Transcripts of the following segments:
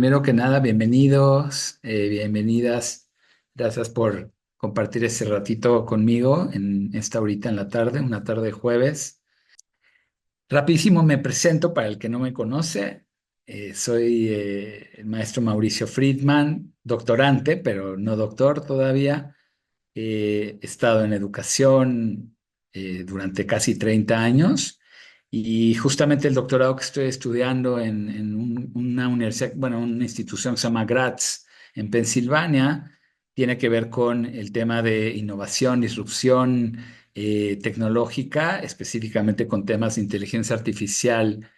Primero que nada, bienvenidos, bienvenidas. Gracias por compartir este ratito conmigo en esta horita en la tarde, una tarde de jueves. Rapidísimo me presento para el que no me conoce. Soy el maestro Mauricio Friedman, doctorante, pero no doctor todavía. He estado en educación durante casi 30 años y justamente el doctorado que estoy estudiando en una universidad, bueno, una institución que se llama Graz en Pensilvania, tiene que ver con el tema de innovación, disrupción tecnológica, específicamente con temas de inteligencia artificial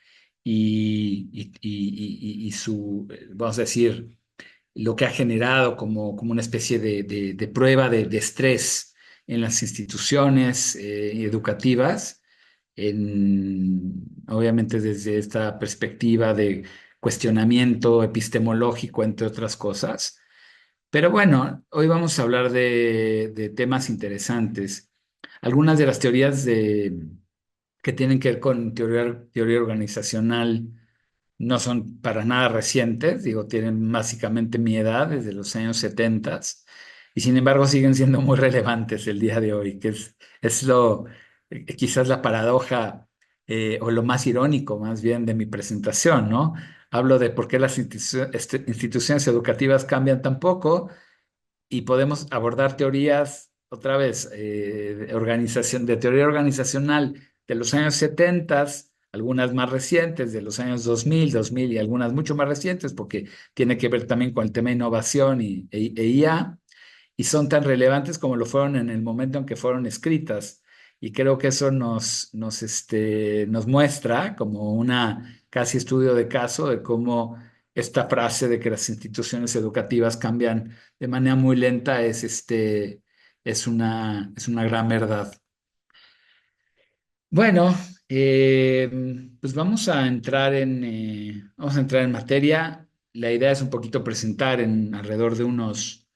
y su, vamos a decir, lo que ha generado como una especie de prueba de estrés en las instituciones educativas, obviamente desde esta perspectiva de cuestionamiento epistemológico, entre otras cosas. Pero bueno, hoy vamos a hablar de temas interesantes. Algunas de las teorías que tienen que ver con teoría organizacional no son para nada recientes, digo, tienen básicamente mi edad, desde los años 70, y sin embargo siguen siendo muy relevantes el día de hoy, es quizás la paradoja o lo más irónico más bien de mi presentación, ¿no? Hablo de por qué las instituciones educativas cambian tan poco y podemos abordar teorías, otra vez, de teoría organizacional de los años 70, algunas más recientes, de los años 2000 y algunas mucho más recientes, porque tiene que ver también con el tema de innovación e IA, y son tan relevantes como lo fueron en el momento en que fueron escritas. Y creo que eso nos muestra como una casi estudio de caso de cómo esta frase de que las instituciones educativas cambian de manera muy lenta es una gran verdad. Bueno, pues vamos a entrar en materia. La idea es un poquito presentar en alrededor de unos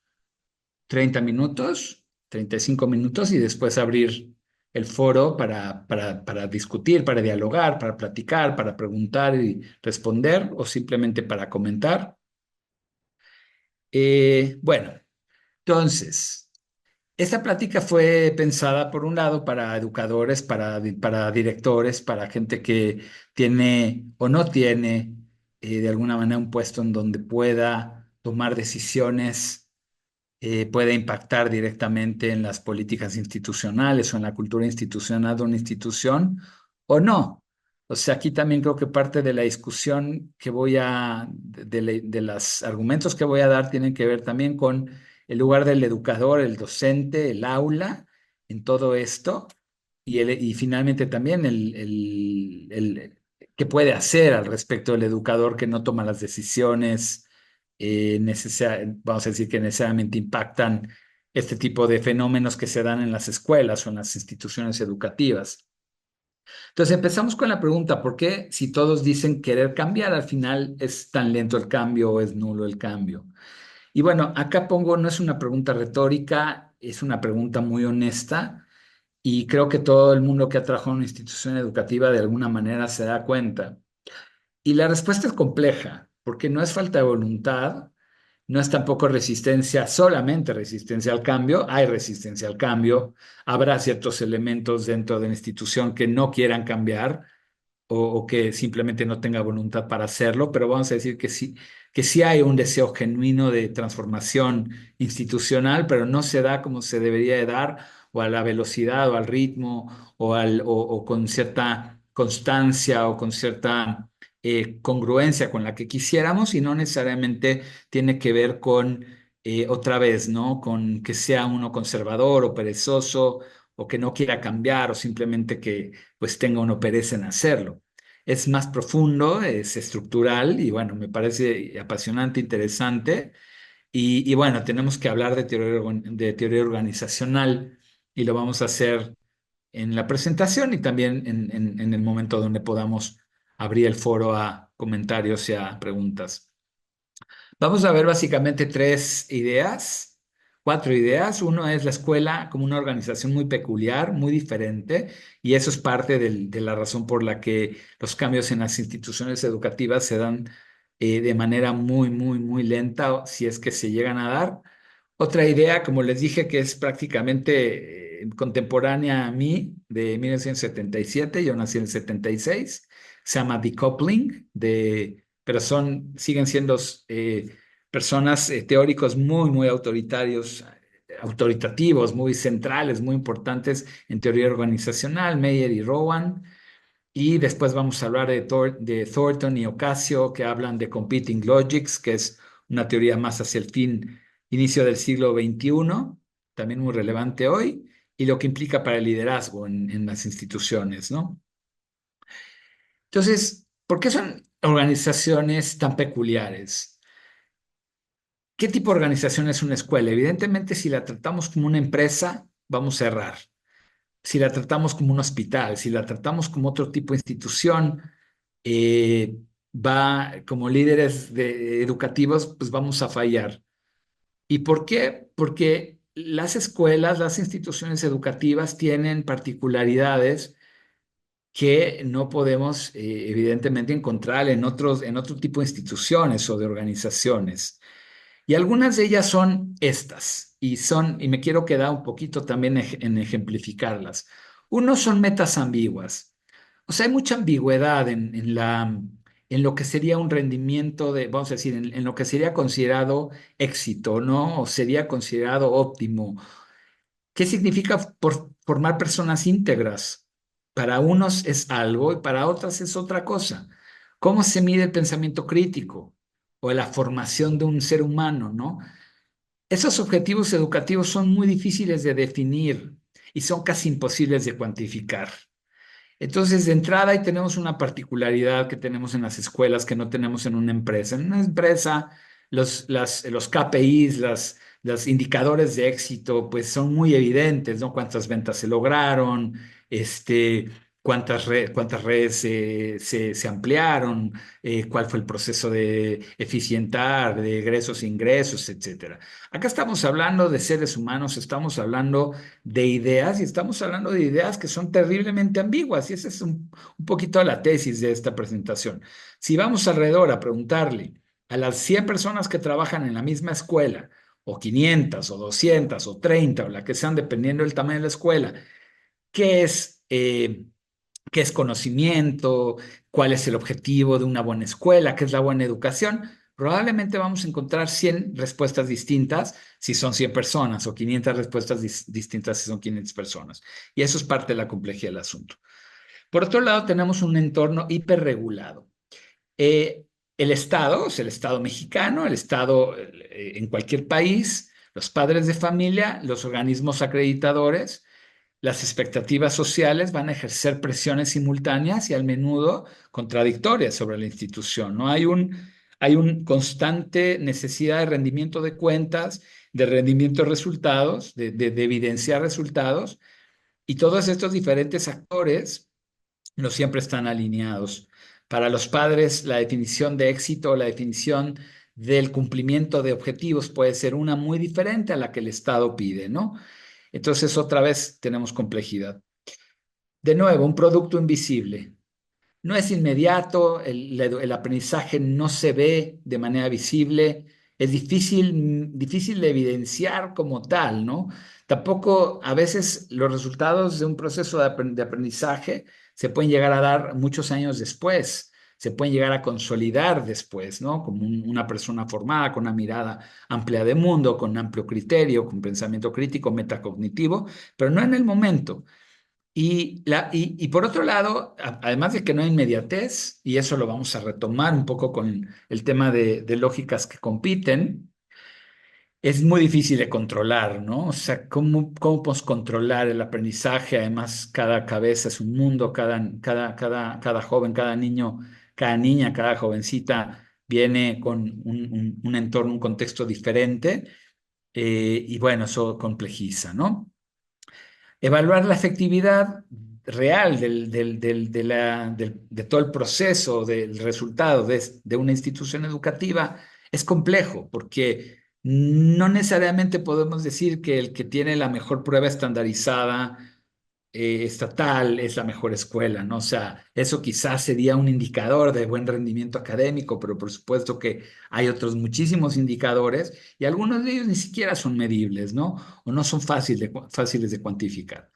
30 minutos, 35 minutos y después abrir el foro para discutir, para dialogar, para platicar, para preguntar y responder o simplemente para comentar. Bueno, entonces, esta plática fue pensada por un lado para educadores, para directores, para gente que tiene o no tiene de alguna manera un puesto en donde pueda tomar decisiones, puede impactar directamente en las políticas institucionales o en la cultura institucional de una institución o no. O sea, aquí también creo que parte de la discusión de los argumentos que voy a dar tienen que ver también con el lugar del educador, el docente, el aula en todo esto y finalmente también qué puede hacer al respecto del educador que no toma las decisiones vamos a decir que necesariamente impactan este tipo de fenómenos que se dan en las escuelas o en las instituciones educativas. Entonces empezamos con la pregunta, ¿por qué si todos dicen querer cambiar, al final es tan lento el cambio o es nulo el cambio? Y bueno, acá pongo, no es una pregunta retórica, es una pregunta muy honesta y creo que todo el mundo que ha trabajado en una institución educativa de alguna manera se da cuenta. Y la respuesta es compleja, porque no es falta de voluntad, no es tampoco resistencia, solamente resistencia al cambio, hay resistencia al cambio, habrá ciertos elementos dentro de la institución que no quieran cambiar o que simplemente no tenga voluntad para hacerlo, pero vamos a decir que sí hay un deseo genuino de transformación institucional, pero no se da como se debería de dar, o a la velocidad o al ritmo, o con cierta constancia o con cierta congruencia con la que quisiéramos, y no necesariamente tiene que ver con, otra vez, ¿no? Con que sea uno conservador o perezoso o que no quiera cambiar o simplemente que pues tenga uno pereza en hacerlo. Es más profundo, es estructural y bueno, me parece apasionante, interesante. Y bueno, tenemos que hablar de teoría organizacional y lo vamos a hacer en la presentación y también en el momento donde podamos abrir el foro a comentarios y a preguntas. Vamos a ver básicamente cuatro ideas. Uno es la escuela como una organización muy peculiar, muy diferente, y eso es parte de la razón por la que los cambios en las instituciones educativas se dan de manera muy, muy, muy lenta, si es que se llegan a dar. Otra idea, como les dije, que es prácticamente contemporánea a mí, de 1977, yo nací en el 76, se llama decoupling, pero siguen siendo personas, teóricos muy, muy autoritarios, autoritativos, muy centrales, muy importantes en teoría organizacional, Meyer y Rowan. Y después vamos a hablar de Thornton y Ocasio, que hablan de competing logics, que es una teoría más hacia el inicio del siglo XXI, también muy relevante hoy, y lo que implica para el liderazgo en las instituciones, ¿no? Entonces, ¿por qué son organizaciones tan peculiares? ¿Qué tipo de organización es una escuela? Evidentemente, si la tratamos como una empresa, vamos a errar. Si la tratamos como un hospital, si la tratamos como otro tipo de institución, eh, como líderes educativos, pues vamos a fallar. ¿Y por qué? Porque las escuelas, las instituciones educativas tienen particularidades que no podemos, evidentemente, encontrar en otro tipo de instituciones o de organizaciones. Y algunas de ellas son estas, y me quiero quedar un poquito también en ejemplificarlas. Uno son metas ambiguas. O sea, hay mucha ambigüedad en lo que sería un rendimiento vamos a decir, en lo que sería considerado éxito, ¿no? O sería considerado óptimo. ¿Qué significa formar personas íntegras? Para unos es algo y para otras es otra cosa. ¿Cómo se mide el pensamiento crítico o la formación de un ser humano, ¿no? Esos objetivos educativos son muy difíciles de definir y son casi imposibles de cuantificar. Entonces, de entrada, ahí tenemos una particularidad que tenemos en las escuelas que no tenemos en una empresa. En una empresa, los KPIs, los indicadores de éxito, pues son muy evidentes, ¿no? Cuántas ventas se lograron, cuántas redes se ampliaron, cuál fue el proceso de eficientar, de egresos e ingresos, etcétera. Acá estamos hablando de seres humanos, estamos hablando de ideas y estamos hablando de ideas que son terriblemente ambiguas y esa es un poquito la tesis de esta presentación. Si vamos alrededor a preguntarle a las 100 personas que trabajan en la misma escuela, o 500 o 200 o 30 o la que sean, dependiendo del tamaño de la escuela, qué es, eh, qué es conocimiento, cuál es el objetivo de una buena escuela, qué es la buena educación, probablemente vamos a encontrar 100 respuestas distintas si son 100 personas o 500 respuestas distintas si son 500 personas. Y eso es parte de la complejidad del asunto. Por otro lado, tenemos un entorno hiperregulado. Eh, el Estado, o sea, el Estado mexicano, el Estado en cualquier país, los padres de familia, los organismos acreditadores, las expectativas sociales van a ejercer presiones simultáneas y al menudo contradictorias sobre la institución, ¿no? Hay un constante necesidad de rendimiento de cuentas, de rendimiento de resultados, de evidenciar resultados, y todos estos diferentes actores no siempre están alineados. Para los padres, la definición de éxito, la definición del cumplimiento de objetivos puede ser una muy diferente a la que el Estado pide, ¿no? Entonces, otra vez tenemos complejidad. De nuevo, un producto invisible. No es inmediato, el aprendizaje no se ve de manera visible, es difícil de evidenciar como tal, ¿no? Tampoco a veces los resultados de un proceso de aprendizaje se pueden llegar a dar muchos años después, se pueden llegar a consolidar después, ¿no? Como una persona formada con una mirada amplia de mundo, con amplio criterio, con pensamiento crítico, metacognitivo, pero no en el momento. Y por otro lado, además de que no hay inmediatez, y eso lo vamos a retomar un poco con el tema de lógicas que compiten, es muy difícil de controlar, ¿no? O sea, ¿cómo podemos controlar el aprendizaje? Además, cada cabeza es un mundo, cada joven, cada niño, cada niña, cada jovencita viene con un entorno, un contexto diferente, y bueno, eso complejiza, ¿no? Evaluar la efectividad real de todo el proceso, del resultado de una institución educativa es complejo porque no necesariamente podemos decir que el que tiene la mejor prueba estandarizada estatal es la mejor escuela, ¿no? O sea, eso quizás sería un indicador de buen rendimiento académico, pero por supuesto que hay otros muchísimos indicadores y algunos de ellos ni siquiera son medibles, ¿no? O no son fáciles de cuantificar.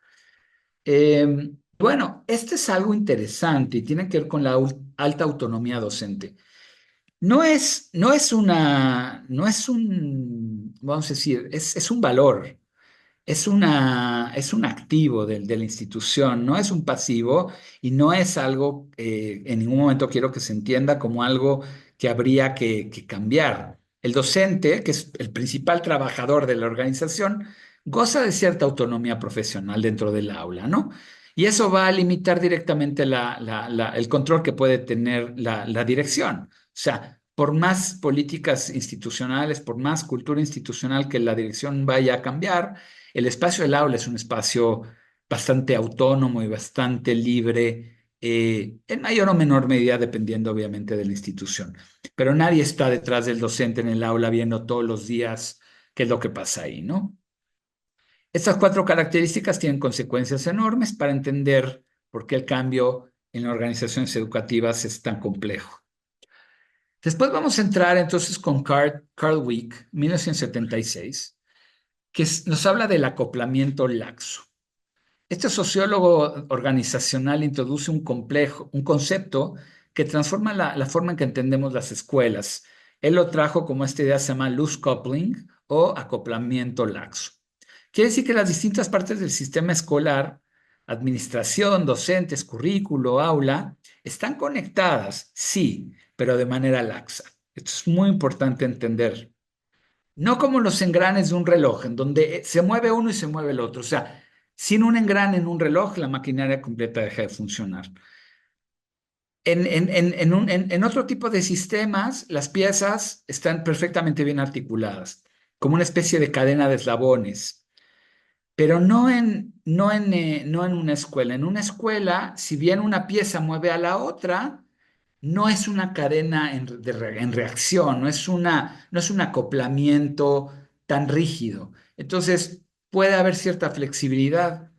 Bueno, este es algo interesante y tiene que ver con la alta autonomía docente. No es un, vamos a decir, es un valor. Es un activo de la institución, no es un pasivo y no es algo, en ningún momento quiero que se entienda como algo que habría que cambiar. El docente, que es el principal trabajador de la organización, goza de cierta autonomía profesional dentro del aula, ¿no? Y eso va a limitar directamente el control que puede tener la dirección. O sea, por más políticas institucionales, por más cultura institucional que la dirección vaya a cambiar, el espacio del aula es un espacio bastante autónomo y bastante libre, en mayor o menor medida dependiendo obviamente de la institución. Pero nadie está detrás del docente en el aula viendo todos los días qué es lo que pasa ahí, ¿no? Estas cuatro características tienen consecuencias enormes para entender por qué el cambio en las organizaciones educativas es tan complejo. Después vamos a entrar entonces con Carl Wick, 1976, que nos habla del acoplamiento laxo. Este sociólogo organizacional introduce un concepto que transforma la forma en que entendemos las escuelas. Él lo trajo como esta idea se llama loose coupling o acoplamiento laxo. Quiere decir que las distintas partes del sistema escolar, administración, docentes, currículo, aula, están conectadas, sí, pero de manera laxa. Esto es muy importante entender. No como los engranes de un reloj, en donde se mueve uno y se mueve el otro. O sea, sin un engrane en un reloj, la maquinaria completa deja de funcionar. En otro tipo de sistemas, las piezas están perfectamente bien articuladas, como una especie de cadena de eslabones, pero no en una escuela. En una escuela, si bien una pieza mueve a la otra, no es una cadena en reacción, no es un acoplamiento tan rígido. Entonces, puede haber cierta flexibilidad.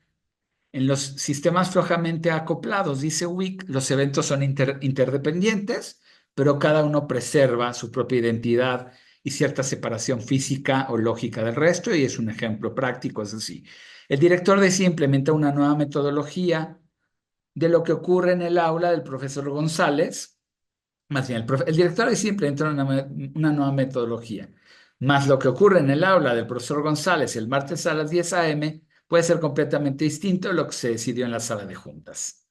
En los sistemas flojamente acoplados, dice Wick, los eventos son interdependientes, pero cada uno preserva su propia identidad y cierta separación física o lógica del resto, y es un ejemplo práctico, es así. El director decía implementa una nueva metodología de lo que ocurre en el aula del profesor González, más bien, el director de siempre entró en una nueva metodología. Más lo que ocurre en el aula del profesor González el martes a las 10 a.m. puede ser completamente distinto de lo que se decidió en la sala de juntas.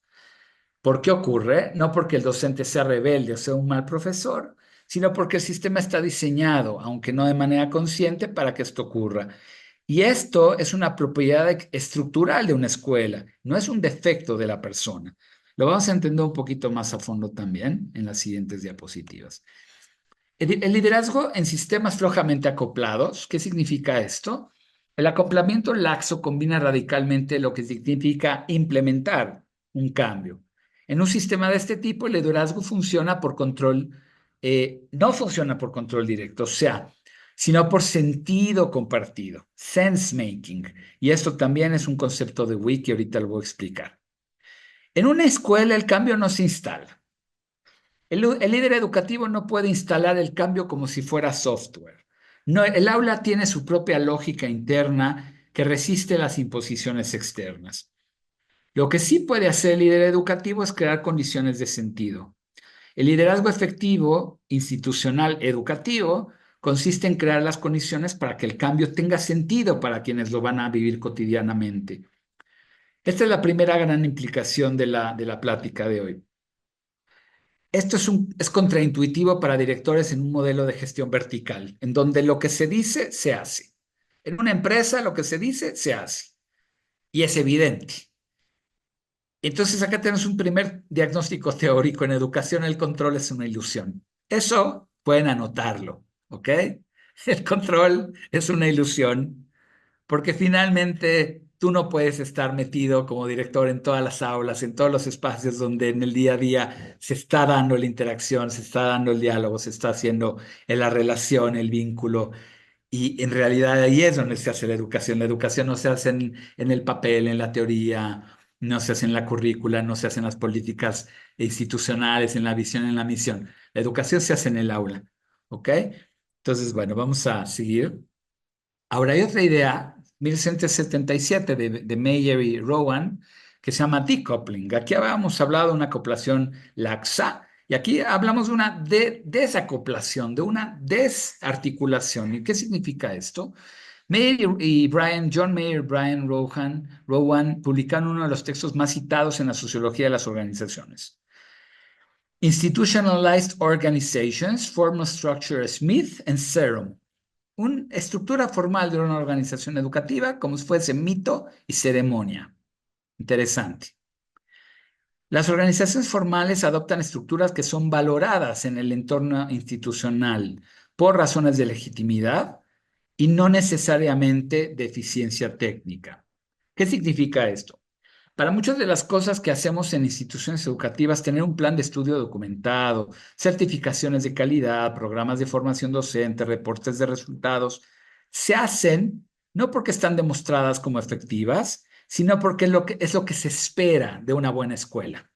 ¿Por qué ocurre? No porque el docente sea rebelde o sea un mal profesor, sino porque el sistema está diseñado, aunque no de manera consciente, para que esto ocurra. Y esto es una propiedad estructural de una escuela, no es un defecto de la persona. Lo vamos a entender un poquito más a fondo también en las siguientes diapositivas. El liderazgo en sistemas flojamente acoplados, ¿qué significa esto? El acoplamiento laxo combina radicalmente lo que significa implementar un cambio. En un sistema de este tipo, el liderazgo funciona por control, no funciona por control directo, o sea, sino por sentido compartido, sense making. Y esto también es un concepto de Wiki, ahorita lo voy a explicar. En una escuela el cambio no se instala. El líder educativo no puede instalar el cambio como si fuera software. No, el aula tiene su propia lógica interna que resiste las imposiciones externas. Lo que sí puede hacer el líder educativo es crear condiciones de sentido. El liderazgo efectivo, institucional, educativo, consiste en crear las condiciones para que el cambio tenga sentido para quienes lo van a vivir cotidianamente. Esta es la primera gran implicación de la plática de hoy. Esto es contraintuitivo para directores en un modelo de gestión vertical, en donde lo que se dice, se hace. En una empresa, lo que se dice, se hace. Y es evidente. Entonces, acá tenemos un primer diagnóstico teórico. En educación, el control es una ilusión. Eso pueden anotarlo, ¿ok? El control es una ilusión porque finalmente tú no puedes estar metido como director en todas las aulas, en todos los espacios donde en el día a día se está dando la interacción, se está dando el diálogo, se está haciendo la relación, el vínculo. Y en realidad ahí es donde se hace la educación. La educación no se hace en el papel, en la teoría, no se hace en la currícula, no se hace en las políticas institucionales, en la visión, en la misión. La educación se hace en el aula. ¿Ok? Entonces, bueno, vamos a seguir. Ahora hay otra idea, 1977, de Meyer y Rowan, que se llama decoupling. Aquí habíamos hablado de una acoplación laxa y aquí hablamos de una desacoplación, de una desarticulación. ¿Y qué significa esto? John Mayer y Brian Rowan publicaron uno de los textos más citados en la sociología de las organizaciones. Institutionalized Organizations, Formal Structure Smith and Serum. Una estructura formal de una organización educativa como si fuese mito y ceremonia. Interesante. Las organizaciones formales adoptan estructuras que son valoradas en el entorno institucional por razones de legitimidad y no necesariamente de eficiencia técnica. ¿Qué significa esto? Para muchas de las cosas que hacemos en instituciones educativas, tener un plan de estudio documentado, certificaciones de calidad, programas de formación docente, reportes de resultados, se hacen no porque están demostradas como efectivas, sino porque es lo que se espera de una buena escuela.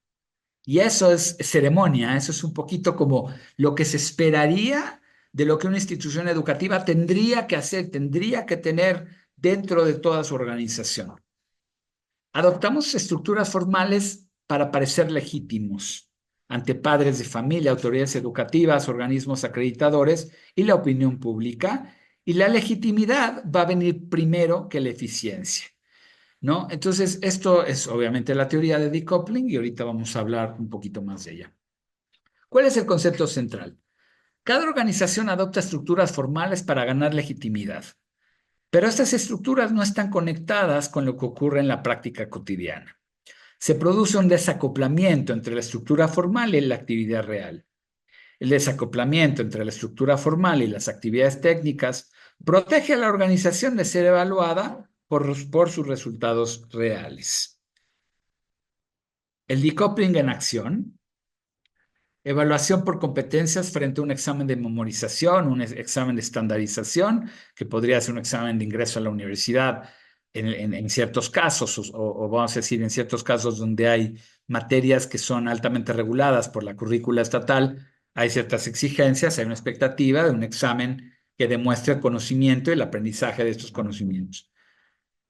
Y eso es ceremonia, eso es un poquito como lo que se esperaría de lo que una institución educativa tendría que hacer, tendría que tener dentro de toda su organización. Adoptamos estructuras formales para parecer legítimos ante padres de familia, autoridades educativas, organismos acreditadores y la opinión pública, y la legitimidad va a venir primero que la eficiencia, ¿no? Entonces, esto es obviamente la teoría de decoupling y ahorita vamos a hablar un poquito más de ella. ¿Cuál es el concepto central? Cada organización adopta estructuras formales para ganar legitimidad, pero estas estructuras no están conectadas con lo que ocurre en la práctica cotidiana. Se produce un desacoplamiento entre la estructura formal y la actividad real. El desacoplamiento entre la estructura formal y las actividades técnicas protege a la organización de ser evaluada por sus resultados reales. El decoupling en acción. Evaluación por competencias frente a un examen de memorización, un examen de estandarización, que podría ser un examen de ingreso a la universidad en ciertos casos, o vamos a decir, en ciertos casos donde hay materias que son altamente reguladas por la currícula estatal, hay ciertas exigencias, hay una expectativa de un examen que demuestre el conocimiento y el aprendizaje de estos conocimientos.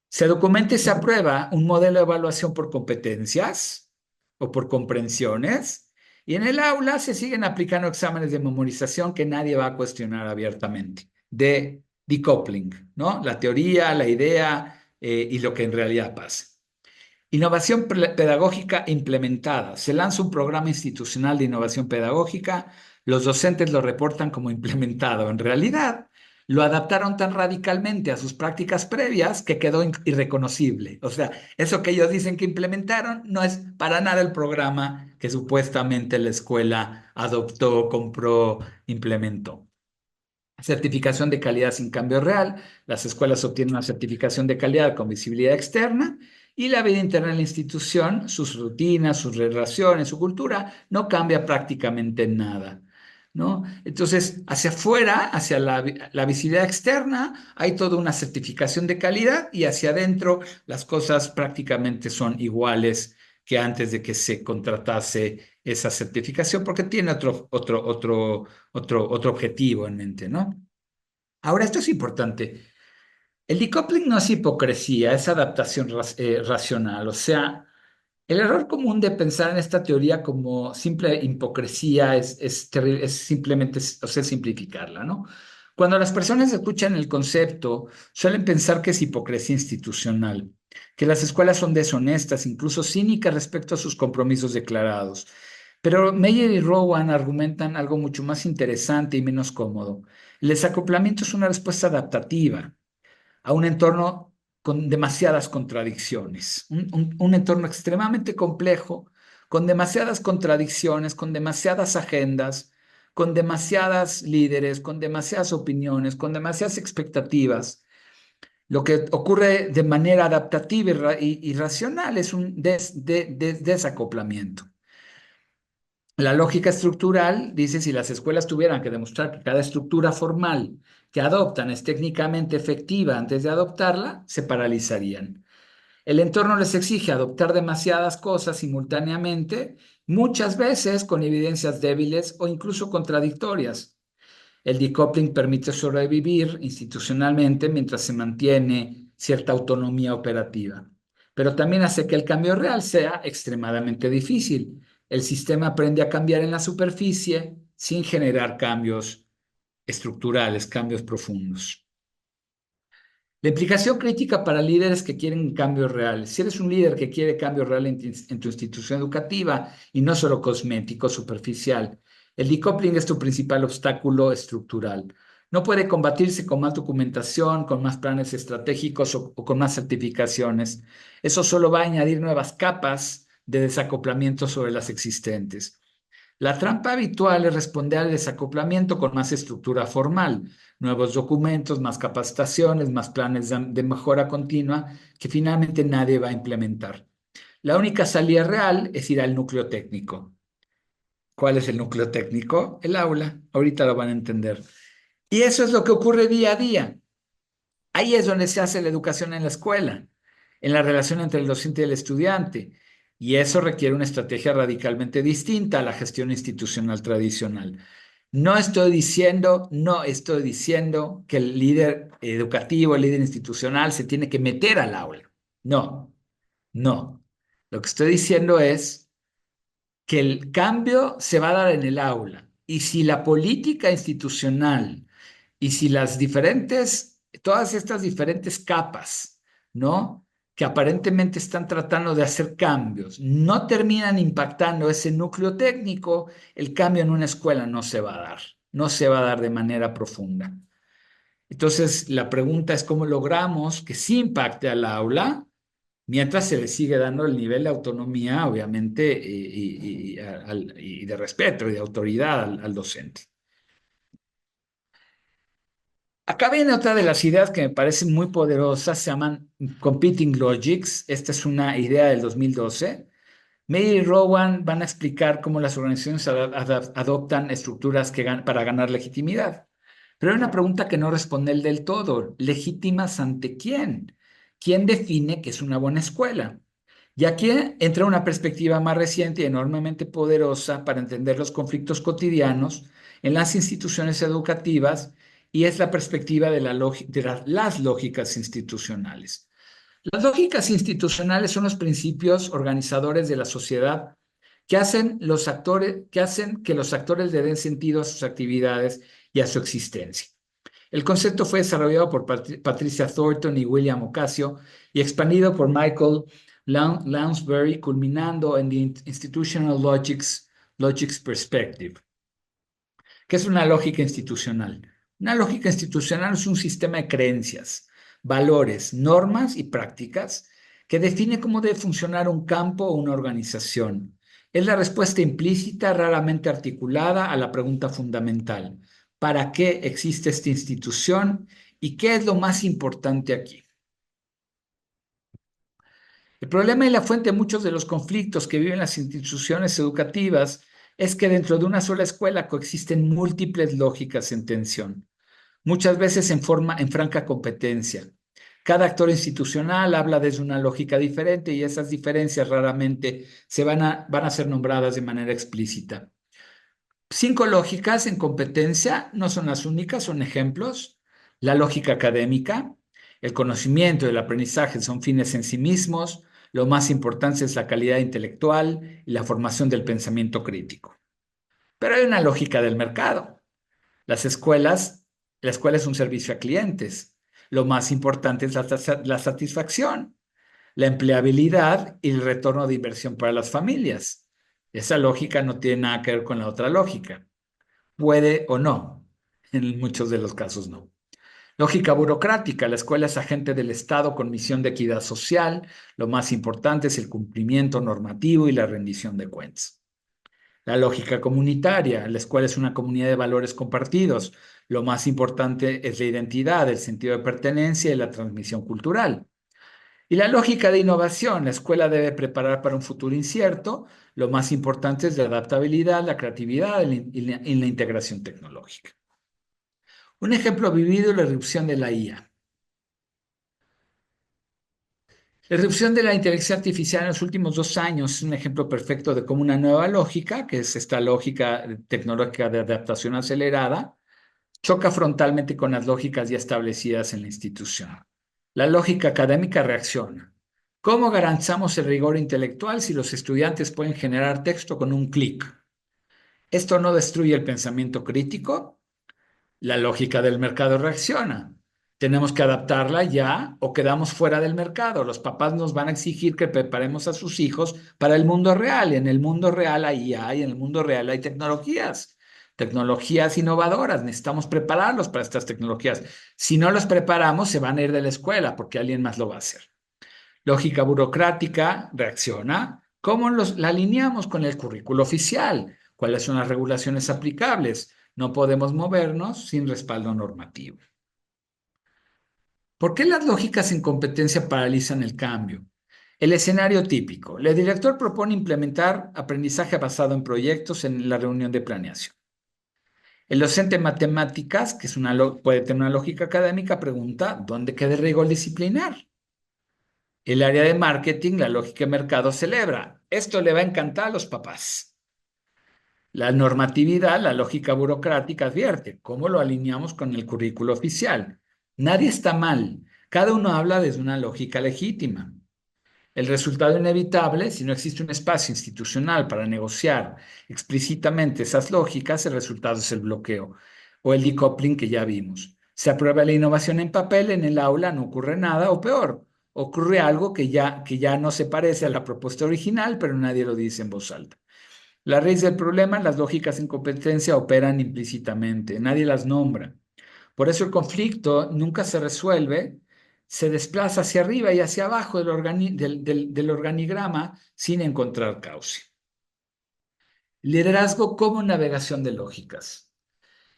Se documenta y se aprueba un modelo de evaluación por competencias o por comprensiones, y en el aula se siguen aplicando exámenes de memorización que nadie va a cuestionar abiertamente, de decoupling, ¿no? La teoría, la idea y lo que en realidad pasa. Innovación pedagógica implementada. Se lanza un programa institucional de innovación pedagógica, los docentes lo reportan como implementado. En realidad, lo adaptaron tan radicalmente a sus prácticas previas que quedó irreconocible. O sea, eso que ellos dicen que implementaron no es para nada el programa que supuestamente la escuela adoptó, compró, implementó. Certificación de calidad sin cambio real. Las escuelas obtienen una certificación de calidad con visibilidad externa y la vida interna de la institución, sus rutinas, sus relaciones, su cultura, no cambia prácticamente nada, ¿no? Entonces, hacia afuera, hacia la visibilidad externa, hay toda una certificación de calidad y hacia adentro las cosas prácticamente son iguales que antes de que se contratase esa certificación, porque tiene otro objetivo en mente, ¿no? Ahora, esto es importante. El decoupling no es hipocresía, es adaptación racional. O sea, el error común de pensar en esta teoría como simple hipocresía es simplemente, o sea, simplificarla, ¿no? Cuando las personas escuchan el concepto, suelen pensar que es hipocresía institucional, que las escuelas son deshonestas, incluso cínicas respecto a sus compromisos declarados. Pero Meyer y Rowan argumentan algo mucho más interesante y menos cómodo. El desacoplamiento es una respuesta adaptativa a un entorno con demasiadas contradicciones, un entorno extremadamente complejo, con demasiadas contradicciones, con demasiadas agendas, con demasiadas líderes, con demasiadas opiniones, con demasiadas expectativas. Lo que ocurre de manera adaptativa y racional es un desacoplamiento. La lógica estructural dice si las escuelas tuvieran que demostrar que cada estructura formal que adoptan es técnicamente efectiva antes de adoptarla, se paralizarían. El entorno les exige adoptar demasiadas cosas simultáneamente, muchas veces con evidencias débiles o incluso contradictorias. El decoupling permite sobrevivir institucionalmente mientras se mantiene cierta autonomía operativa, pero también hace que el cambio real sea extremadamente difícil. El sistema aprende a cambiar en la superficie sin generar cambios estructurales, cambios profundos. La implicación crítica para líderes que quieren cambios reales. Si eres un líder que quiere cambio real en tu institución educativa y no solo cosmético, superficial, el decoupling es tu principal obstáculo estructural. No puede combatirse con más documentación, con más planes estratégicos o con más certificaciones. Eso solo va a añadir nuevas capas de desacoplamiento sobre las existentes. La trampa habitual es responder al desacoplamiento con más estructura formal, nuevos documentos, más capacitaciones, más planes de mejora continua que finalmente nadie va a implementar. La única salida real es ir al núcleo técnico. ¿Cuál es el núcleo técnico? El aula. Ahorita lo van a entender. Y eso es lo que ocurre día a día. Ahí es donde se hace la educación en la escuela, en la relación entre el docente y el estudiante. Y eso requiere una estrategia radicalmente distinta a la gestión institucional tradicional. No estoy diciendo que el líder educativo, el líder institucional se tiene que meter al aula. No, no. Lo que estoy diciendo es que el cambio se va a dar en el aula. Y si la política institucional y si todas estas diferentes capas, ¿no? Que aparentemente están tratando de hacer cambios, no terminan impactando ese núcleo técnico, el cambio en una escuela no se va a dar, no se va a dar de manera profunda. Entonces, la pregunta es cómo logramos que sí impacte al aula mientras se le sigue dando el nivel de autonomía, obviamente, y de respeto y de autoridad al docente. Acá viene otra de las ideas que me parecen muy poderosas, se llaman Competing Logics. Esta es una idea del 2012. May y Rowan van a explicar cómo las organizaciones adoptan estructuras para ganar legitimidad. Pero hay una pregunta que no responde él del todo. ¿Legítimas ante quién? ¿Quién define que es una buena escuela? Y aquí entra una perspectiva más reciente y enormemente poderosa para entender los conflictos cotidianos en las instituciones educativas y es la perspectiva de las lógicas institucionales. Las lógicas institucionales son los principios organizadores de la sociedad que hacen que los actores le den sentido a sus actividades y a su existencia. El concepto fue desarrollado por Patricia Thornton y William Ocasio y expandido por Michael Lounsbury, culminando en The Institutional Logics Perspective. ¿Qué es una lógica institucional? Una lógica institucional es un sistema de creencias, valores, normas y prácticas que define cómo debe funcionar un campo o una organización. Es la respuesta implícita, raramente articulada, a la pregunta fundamental: ¿para qué existe esta institución y qué es lo más importante aquí? El problema y la fuente de muchos de los conflictos que viven las instituciones educativas es que dentro de una sola escuela coexisten múltiples lógicas en tensión, muchas veces en franca competencia. Cada actor institucional habla desde una lógica diferente y esas diferencias raramente van a ser nombradas de manera explícita. 5 lógicas en competencia no son las únicas, son ejemplos. La lógica académica, el conocimiento y el aprendizaje son fines en sí mismos. Lo más importante es la calidad intelectual y la formación del pensamiento crítico. Pero hay una lógica del mercado. La escuela es un servicio a clientes. Lo más importante es la satisfacción, la empleabilidad y el retorno de inversión para las familias. Esa lógica no tiene nada que ver con la otra lógica. Puede o no, en muchos de los casos no. Lógica burocrática, la escuela es agente del Estado con misión de equidad social, lo más importante es el cumplimiento normativo y la rendición de cuentas. La lógica comunitaria, la escuela es una comunidad de valores compartidos, lo más importante es la identidad, el sentido de pertenencia y la transmisión cultural. Y la lógica de innovación, la escuela debe preparar para un futuro incierto, lo más importante es la adaptabilidad, la creatividad y la integración tecnológica. Un ejemplo vivido es la irrupción de la IA. La irrupción de la inteligencia artificial en los últimos 2 años es un ejemplo perfecto de cómo una nueva lógica, que es esta lógica tecnológica de adaptación acelerada, choca frontalmente con las lógicas ya establecidas en la institución. La lógica académica reacciona. ¿Cómo garantizamos el rigor intelectual si los estudiantes pueden generar texto con un clic? ¿Esto no destruye el pensamiento crítico? La lógica del mercado reacciona. Tenemos que adaptarla ya o quedamos fuera del mercado. Los papás nos van a exigir que preparemos a sus hijos para el mundo real. Y en el mundo real hay IA y en el mundo real hay tecnologías, tecnologías innovadoras. Necesitamos prepararlos para estas tecnologías. Si no los preparamos, se van a ir de la escuela porque alguien más lo va a hacer. Lógica burocrática reacciona. ¿Cómo la alineamos con el currículo oficial? ¿Cuáles son las regulaciones aplicables? No podemos movernos sin respaldo normativo. ¿Por qué las lógicas en competencia paralizan el cambio? El escenario típico. El director propone implementar aprendizaje basado en proyectos en la reunión de planeación. El docente de matemáticas, que puede tener una lógica académica, pregunta, ¿dónde queda el rigor disciplinar? El área de marketing, la lógica de mercado celebra. Esto le va a encantar a los papás. La normatividad, la lógica burocrática advierte. ¿Cómo lo alineamos con el currículo oficial? Nadie está mal. Cada uno habla desde una lógica legítima. El resultado inevitable, si no existe un espacio institucional para negociar explícitamente esas lógicas, el resultado es el bloqueo o el decoupling que ya vimos. Se aprueba la innovación en papel, en el aula no ocurre nada o peor, ocurre algo que ya no se parece a la propuesta original, pero nadie lo dice en voz alta. La raíz del problema, las lógicas en competencia operan implícitamente, nadie las nombra. Por eso el conflicto nunca se resuelve, se desplaza hacia arriba y hacia abajo del organigrama sin encontrar cauce. Liderazgo como navegación de lógicas.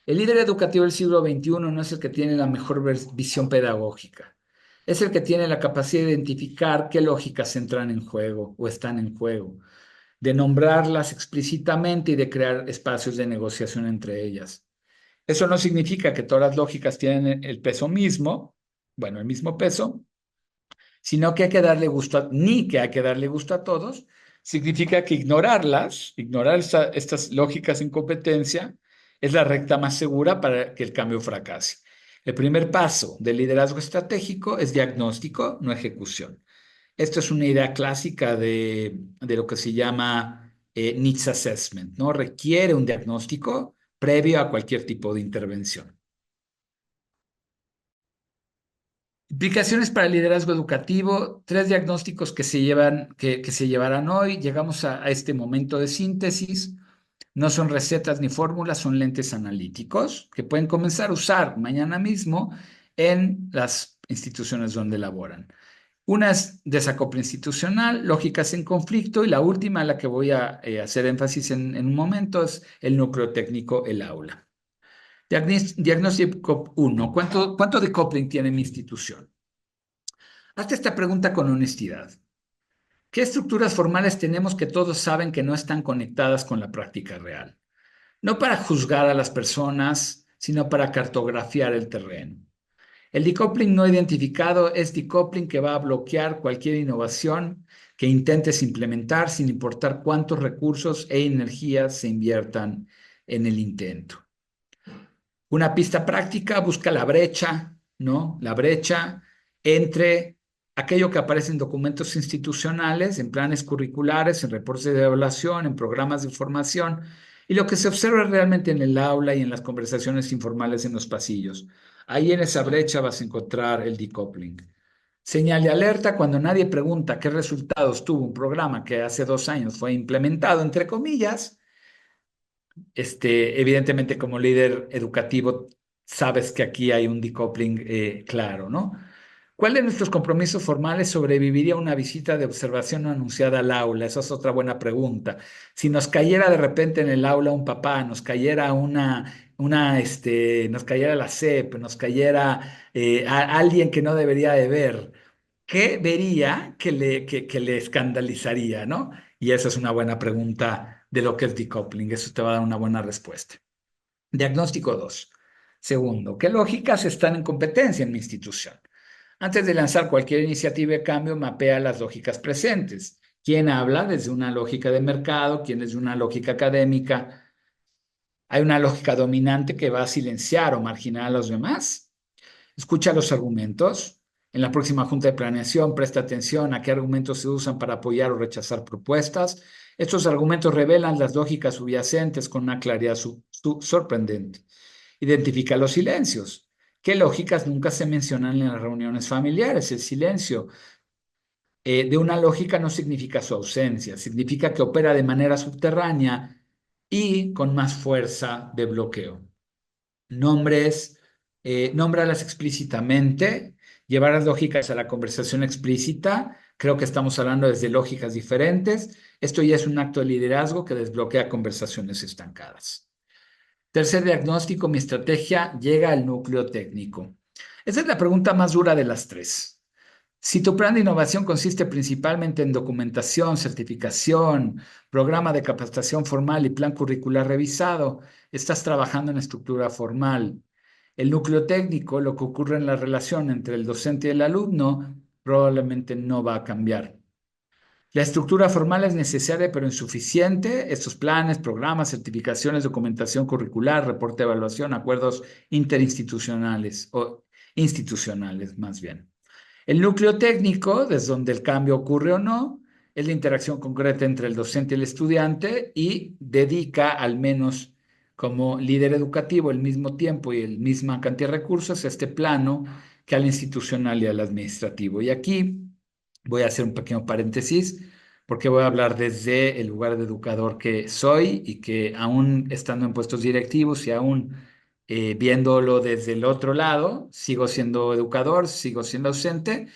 El líder educativo del siglo XXI no es el que tiene la mejor visión pedagógica, es el que tiene la capacidad de identificar qué lógicas entran en juego o están en juego, de nombrarlas explícitamente y de crear espacios de negociación entre ellas. Eso no significa que todas las lógicas tienen el peso mismo, bueno, el mismo peso, sino que hay que darle gusto, ni que hay que darle gusto a todos. Significa que ignorar estas lógicas en competencia, es la recta más segura para que el cambio fracase. El primer paso del liderazgo estratégico es diagnóstico, no ejecución. Esto es una idea clásica de lo que se llama needs assessment, ¿no? Requiere un diagnóstico previo a cualquier tipo de intervención. Implicaciones para el liderazgo educativo, 3 diagnósticos que se llevarán hoy. Llegamos a este momento de síntesis. No son recetas ni fórmulas, son lentes analíticos que pueden comenzar a usar mañana mismo en las instituciones donde laboran. Una es desacople institucional, lógicas en conflicto, y la última, a la que voy a hacer énfasis en un momento, es el núcleo técnico, el aula. Diagnóstico 1. ¿Cuánto decoupling tiene mi institución? Hazte esta pregunta con honestidad. ¿Qué estructuras formales tenemos que todos saben que no están conectadas con la práctica real? No para juzgar a las personas, sino para cartografiar el terreno. El decoupling no identificado es decoupling que va a bloquear cualquier innovación que intentes implementar sin importar cuántos recursos e energías se inviertan en el intento. Una pista práctica busca la brecha, ¿no? La brecha entre aquello que aparece en documentos institucionales, en planes curriculares, en reportes de evaluación, en programas de formación, y lo que se observa realmente en el aula y en las conversaciones informales en los pasillos. Ahí en esa brecha vas a encontrar el decoupling. Señal de alerta cuando nadie pregunta qué resultados tuvo un programa que hace 2 años fue implementado, entre comillas. Evidentemente, como líder educativo, sabes que aquí hay un decoupling claro, ¿no? ¿Cuál de nuestros compromisos formales sobreviviría a una visita de observación no anunciada al aula? Esa es otra buena pregunta. Si nos cayera de repente en el aula un papá, nos cayera nos cayera la SEP, nos cayera alguien que no debería de ver, ¿qué vería que le escandalizaría, ¿no? Y esa es una buena pregunta de lo que es decoupling. Eso te va a dar una buena respuesta. Diagnóstico 2. Segundo, ¿qué lógicas están en competencia en mi institución? Antes de lanzar cualquier iniciativa de cambio, mapea las lógicas presentes. ¿Quién habla desde una lógica de mercado? ¿Quién desde una lógica académica? ¿Hay una lógica dominante que va a silenciar o marginar a los demás? Escucha los argumentos. En la próxima junta de planeación, presta atención a qué argumentos se usan para apoyar o rechazar propuestas. Estos argumentos revelan las lógicas subyacentes con una claridad sorprendente. Identifica los silencios. ¿Qué lógicas nunca se mencionan en las reuniones familiares? El silencio de una lógica no significa su ausencia, significa que opera de manera subterránea y con más fuerza de bloqueo. Nómbralas explícitamente, llevar las lógicas a la conversación explícita. Creo que estamos hablando desde lógicas diferentes. Esto ya es un acto de liderazgo que desbloquea conversaciones estancadas. Tercer diagnóstico, mi estrategia llega al núcleo técnico. Esa es la pregunta más dura de las tres. Si tu plan de innovación consiste principalmente en documentación, certificación, programa de capacitación formal y plan curricular revisado, estás trabajando en estructura formal. El núcleo técnico, lo que ocurre en la relación entre el docente y el alumno, probablemente no va a cambiar. La estructura formal es necesaria pero insuficiente. Estos planes, programas, certificaciones, documentación curricular, reporte de evaluación, acuerdos interinstitucionales o institucionales más bien. El núcleo técnico, desde donde el cambio ocurre o no, es la interacción concreta entre el docente y el estudiante y dedica al menos como líder educativo el mismo tiempo y la misma cantidad de recursos a este plano que al institucional y al administrativo. Y aquí voy a hacer un pequeño paréntesis porque voy a hablar desde el lugar de educador que soy y que aún estando en puestos directivos y aún viéndolo desde el otro lado, sigo siendo educador, sigo siendo docente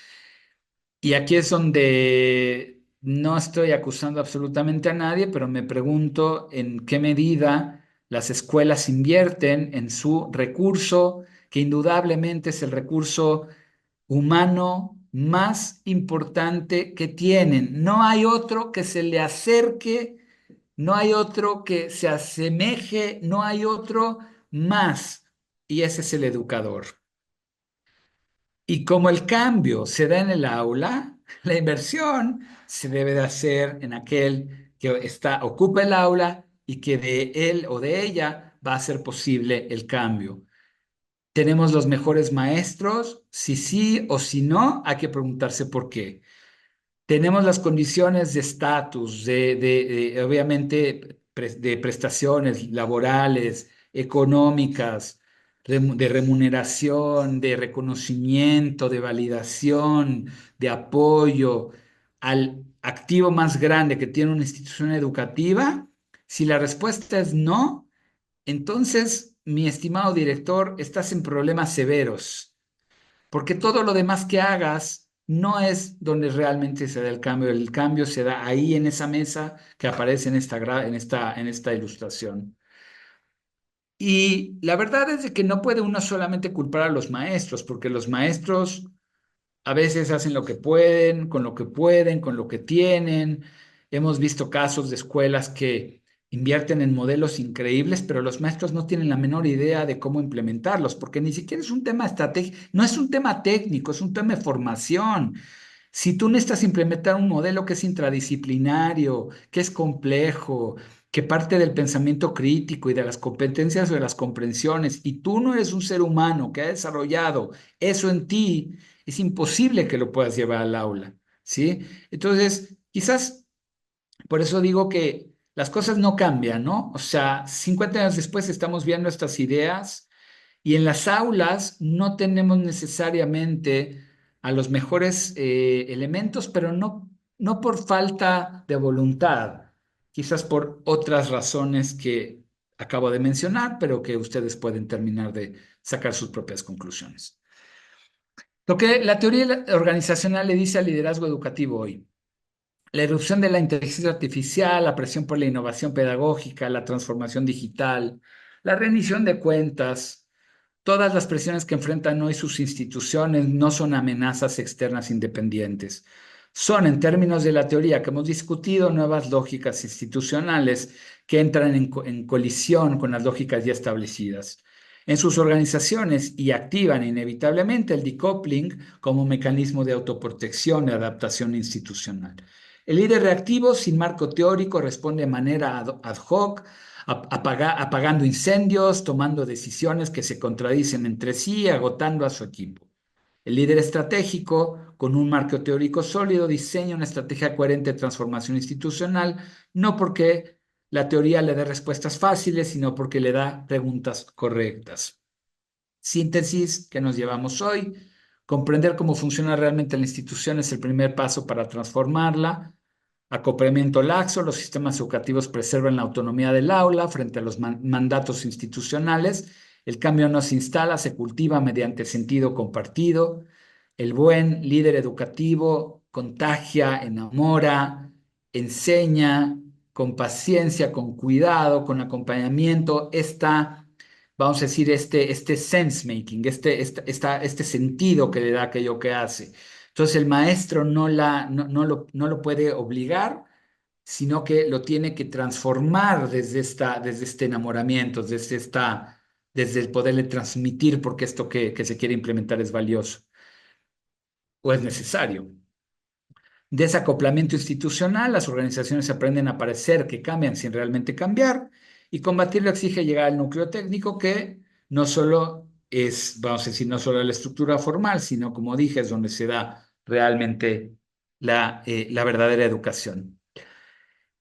y aquí es donde no estoy acusando absolutamente a nadie, pero me pregunto en qué medida las escuelas invierten en su recurso, que indudablemente es el recurso humano más importante que tienen. No hay otro que se le acerque, no hay otro que se asemeje, no hay otro más. Y ese es el educador. Y como el cambio se da en el aula, la inversión se debe de hacer en aquel que ocupa el aula y que de él o de ella va a ser posible el cambio. ¿Tenemos los mejores maestros? Si sí o si no, hay que preguntarse por qué. Tenemos las condiciones de estatus, obviamente de prestaciones laborales, económicas, de remuneración, de reconocimiento, de validación, de apoyo al activo más grande que tiene una institución educativa. Si la respuesta es no, entonces, mi estimado director, estás en problemas severos, porque todo lo demás que hagas no es donde realmente se da el cambio se da ahí en esa mesa que aparece en esta ilustración. Y la verdad es de que no puede uno solamente culpar a los maestros, porque los maestros a veces hacen lo que pueden, con lo que tienen. Hemos visto casos de escuelas que invierten en modelos increíbles, pero los maestros no tienen la menor idea de cómo implementarlos, porque ni siquiera es un tema estratégico, no es un tema técnico, es un tema de formación. Si tú necesitas implementar un modelo que es intradisciplinario, que es complejo, que parte del pensamiento crítico y de las competencias o de las comprensiones, y tú no eres un ser humano que ha desarrollado eso en ti, es imposible que lo puedas llevar al aula, ¿sí? Entonces, quizás por eso digo que las cosas no cambian, ¿no? O sea, 50 años después estamos viendo estas ideas y en las aulas no tenemos necesariamente a los mejores elementos, pero no por falta de voluntad, quizás por otras razones que acabo de mencionar, pero que ustedes pueden terminar de sacar sus propias conclusiones. Lo que la teoría organizacional le dice al liderazgo educativo hoy, la erupción de la inteligencia artificial, la presión por la innovación pedagógica, la transformación digital, la rendición de cuentas, todas las presiones que enfrentan hoy sus instituciones no son amenazas externas independientes. Son, en términos de la teoría que hemos discutido, nuevas lógicas institucionales que entran en colisión con las lógicas ya establecidas. en sus organizaciones y activan inevitablemente el decoupling como mecanismo de autoprotección y adaptación institucional. El líder reactivo, sin marco teórico, responde de manera ad hoc, apagando incendios, tomando decisiones que se contradicen entre sí y agotando a su equipo. El líder estratégico, con un marco teórico sólido, diseña una estrategia coherente de transformación institucional, no porque la teoría le dé respuestas fáciles, sino porque le da preguntas correctas. Síntesis que nos llevamos hoy. Comprender cómo funciona realmente la institución es el primer paso para transformarla. Acoplamiento laxo, los sistemas educativos preservan la autonomía del aula frente a los mandatos institucionales. El cambio no se instala, se cultiva mediante sentido compartido. El buen líder educativo contagia, enamora, enseña con paciencia, con cuidado, con acompañamiento. Vamos a decir, este sense making, este sentido que le da aquello que hace. Entonces el maestro no lo puede obligar, sino que lo tiene que transformar desde este enamoramiento, desde el poderle transmitir porque esto que se quiere implementar es valioso o es necesario. Desacoplamiento institucional, las organizaciones aprenden a parecer que cambian sin realmente cambiar y combatirlo exige llegar al núcleo técnico que no solo es, vamos a decir, no solo la estructura formal, sino como dije, es donde se da realmente la verdadera educación.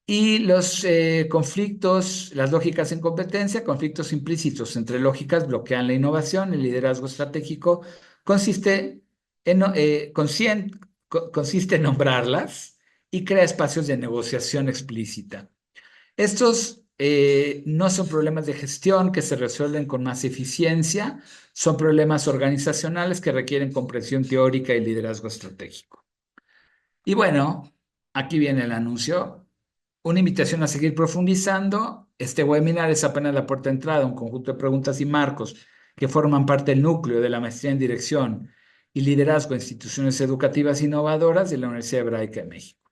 Y los conflictos, las lógicas en competencia, conflictos implícitos entre lógicas bloquean la innovación. El liderazgo estratégico consiste consiste en nombrarlas y crea espacios de negociación explícita. Estos no son problemas de gestión que se resuelven con más eficiencia, son problemas organizacionales que requieren comprensión teórica y liderazgo estratégico. Y bueno, aquí viene el anuncio. Una invitación a seguir profundizando. Este webinar es apenas la puerta de entrada a un conjunto de preguntas y marcos que forman parte del núcleo de la maestría en dirección y liderazgo de instituciones educativas innovadoras de la Universidad Hebraica de México.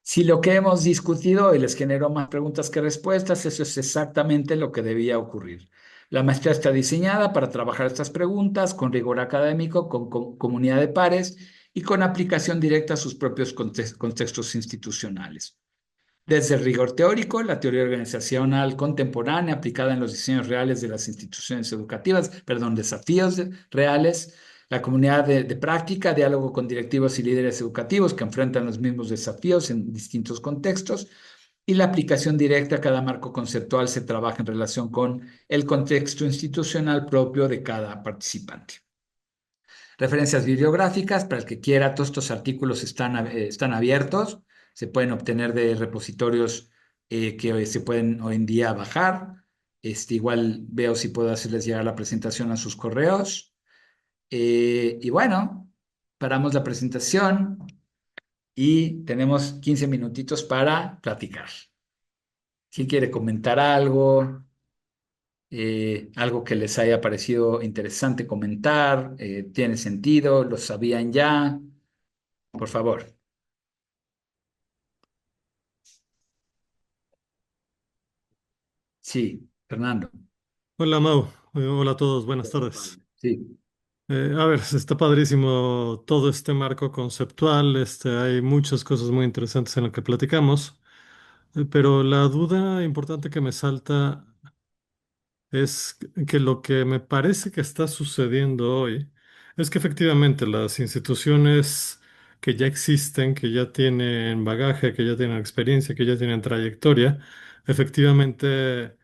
Si lo que hemos discutido hoy les generó más preguntas que respuestas, eso es exactamente lo que debía ocurrir. La maestría está diseñada para trabajar estas preguntas con rigor académico, con comunidad de pares y con aplicación directa a sus propios contextos institucionales. Desde el rigor teórico, la teoría organizacional contemporánea aplicada en los diseños reales de las instituciones educativas, perdón, desafíos reales, la comunidad de práctica, diálogo con directivos y líderes educativos que enfrentan los mismos desafíos en distintos contextos, y la aplicación directa a cada marco conceptual se trabaja en relación con el contexto institucional propio de cada participante. Referencias bibliográficas, para el que quiera, todos estos artículos están abiertos, se pueden obtener de repositorios que hoy se pueden hoy en día bajar. Igual veo si puedo hacerles llegar la presentación a sus correos. Y bueno, paramos la presentación y tenemos 15 minutitos para platicar. ¿Quién quiere comentar algo? Algo que les haya parecido interesante comentar, tiene sentido, lo sabían ya, por favor. Sí, Fernando. Hola Mau. Hola a todos, buenas tardes. Sí, A ver, está padrísimo todo este marco conceptual, hay muchas cosas muy interesantes en lo que platicamos, pero la duda importante que me salta es que lo que me parece que está sucediendo hoy es que efectivamente las instituciones que ya existen, que ya tienen bagaje, que ya tienen experiencia, que ya tienen trayectoria, efectivamente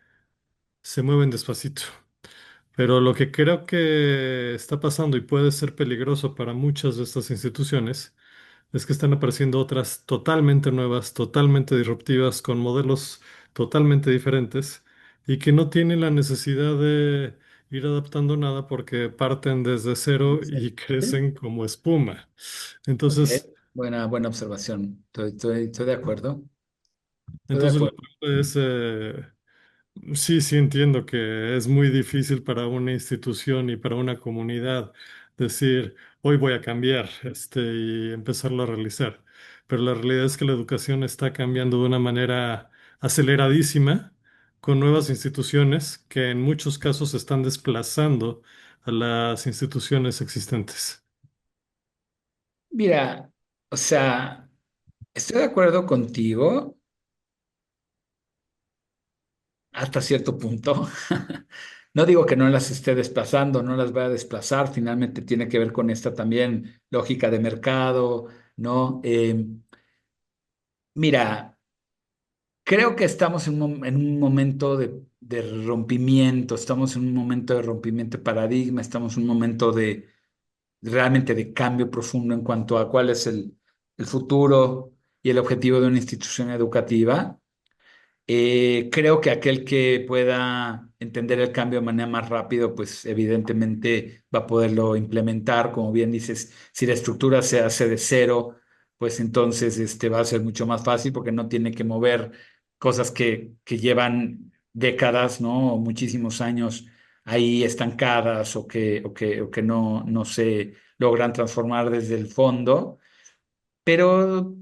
se mueven despacito. Pero lo que creo que está pasando y puede ser peligroso para muchas de estas instituciones es que están apareciendo otras totalmente nuevas, totalmente disruptivas, con modelos totalmente diferentes y que no tienen la necesidad de ir adaptando nada porque parten desde cero y sí. crecen como espuma. Ok, Entonces, buena observación. Estoy de acuerdo. Estoy de entonces la acuerdo. pregunta es, sí, sí entiendo que es muy difícil para una institución y para una comunidad decir, hoy voy a cambiar, y empezarlo a realizar. Pero la realidad es que la educación está cambiando de una manera aceleradísima, con nuevas instituciones que en muchos casos están desplazando a las instituciones existentes. Mira, o sea, estoy de acuerdo contigo hasta cierto punto. No digo que no las esté desplazando, no las vaya a desplazar, finalmente tiene que ver con esta también lógica de mercado, ¿no? Mira, creo que estamos en un momento de rompimiento, estamos en un momento de rompimiento de paradigma, estamos en un momento de realmente de cambio profundo en cuanto a cuál es el futuro y el objetivo de una institución educativa. Creo que aquel que pueda entender el cambio de manera más rápido, pues evidentemente va a poderlo implementar. Como bien dices, si la estructura se hace de cero, pues entonces va a ser mucho más fácil porque no tiene que mover cosas que llevan décadas, ¿no? O muchísimos años ahí estancadas o que no se logran transformar desde el fondo. Pero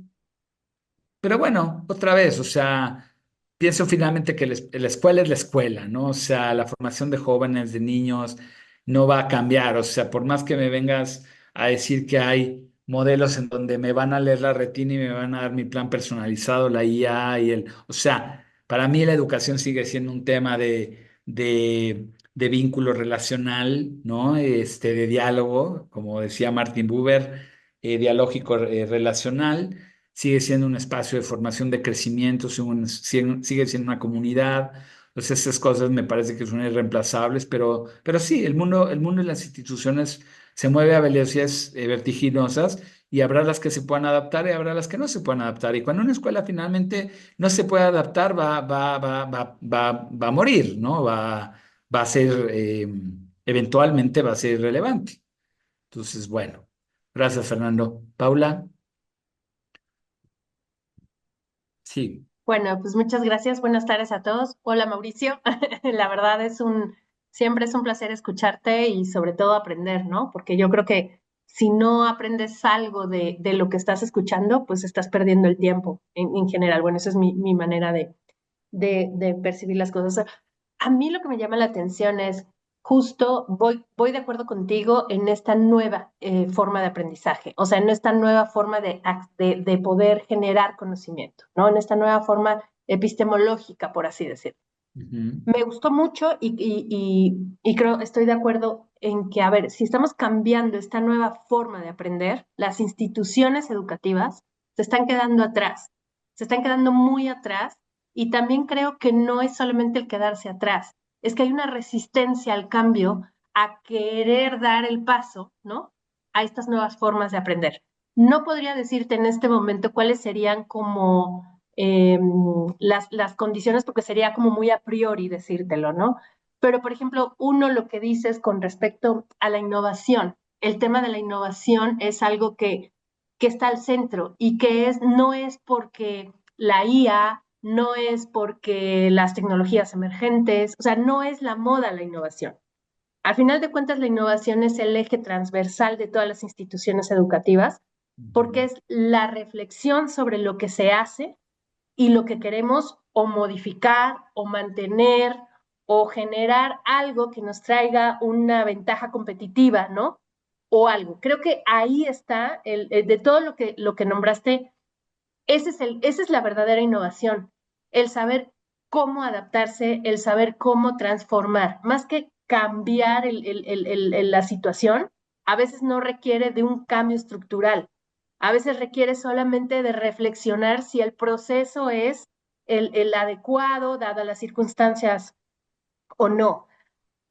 pero bueno, otra vez, o sea, pienso finalmente que la escuela es la escuela, ¿no? O sea, la formación de jóvenes, de niños, no va a cambiar. O sea, por más que me vengas a decir que hay modelos en donde me van a leer la retina y me van a dar mi plan personalizado, la IA y el... O sea, para mí la educación sigue siendo un tema de vínculo relacional, ¿no? De diálogo, como decía Martin Buber, dialógico relacional sigue siendo un espacio de formación, de crecimiento, sigue siendo una comunidad. Pues esas cosas me parece que son irreemplazables, pero sí, el mundo y las instituciones se mueve a velocidades vertiginosas y habrá las que se puedan adaptar y habrá las que no se puedan adaptar. Y cuando una escuela finalmente no se puede adaptar, va a morir, ¿no? Va a ser, eventualmente va a ser irrelevante. Entonces, bueno, gracias, Fernando. Paula, sí. Bueno, pues muchas gracias. Buenas tardes a todos. Hola, Mauricio. La verdad siempre es un placer escucharte y sobre todo aprender, ¿no? Porque yo creo que si no aprendes algo de lo que estás escuchando, pues estás perdiendo el tiempo en general. Bueno, esa es mi manera de percibir las cosas. A mí lo que me llama la atención es justo, voy de acuerdo contigo en esta nueva forma de aprendizaje, o sea, en esta nueva forma de poder generar conocimiento, ¿no? En esta nueva forma epistemológica, por así decirlo. Ujú. Me gustó mucho y creo, estoy de acuerdo en que, a ver, si estamos cambiando esta nueva forma de aprender, las instituciones educativas se están quedando atrás, se están quedando muy atrás y también creo que no es solamente el quedarse atrás, es que hay una resistencia al cambio, a querer dar el paso, ¿no? A estas nuevas formas de aprender. No podría decirte en este momento cuáles serían como las condiciones, porque sería como muy a priori decírtelo, ¿no? Pero, por ejemplo, uno lo que dices con respecto a la innovación, el tema de la innovación es algo que está al centro y que no es porque la IA, no es porque las tecnologías emergentes, o sea, no es la moda la innovación. Al final de cuentas, la innovación es el eje transversal de todas las instituciones educativas porque es la reflexión sobre lo que se hace y lo que queremos o modificar o mantener o generar algo que nos traiga una ventaja competitiva, ¿no? O algo. Creo que ahí está, de todo lo que nombraste, esa es la verdadera innovación, el saber cómo adaptarse, el saber cómo transformar, más que cambiar la situación, a veces no requiere de un cambio estructural, a veces requiere solamente de reflexionar si el proceso es el adecuado, dadas las circunstancias o no.